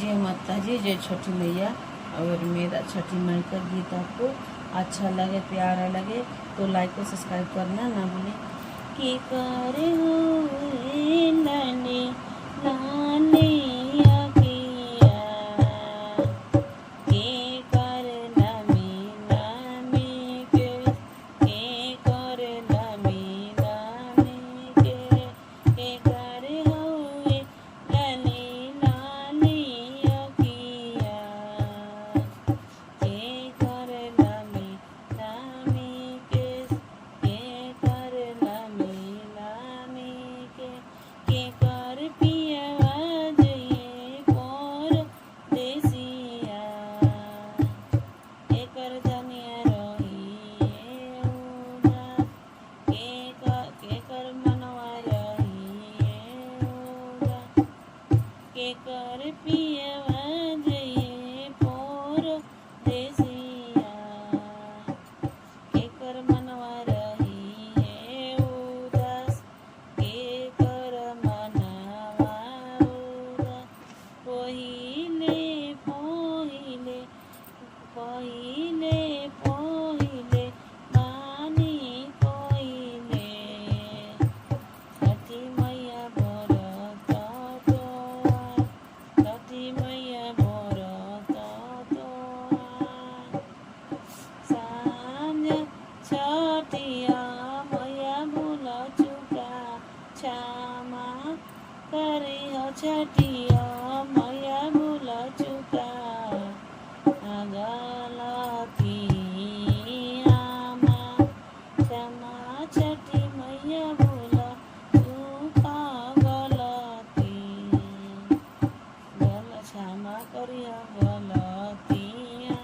जय माता जी, जय छठी मैया। और मेरा छठी माई का गीत आपको अच्छा लगे, प्यारा लगे तो लाइक और सब्सक्राइब करना ना भूलें। कि करे हुए नानी नानी अखिया, के कर नामी नामी के कर नामी नामी के कर हुए नानी नानी अखिया, के कर नामी नामी के कर नामी नामी के कर पियवा जइए पर देसिया, एकर धनिया रही उदास, के कर मनवा रही उदास, के कर पियवा जइए पर देसिया, के कर मनवा रही उदास, के कर मनवा उदास। पहिले पहिले पहिले पहिले मानी पहिले, छठी मैया व्रत तोहार, छठी मैया व्रत तोहार। सांझ छठिया मैया भूल चुका क्षमा करिह, छठिया मैया भूल चुका गलतियामा क्षमा, छठी मैया भूल चुका गलती, क्षमा करिह गलतिया।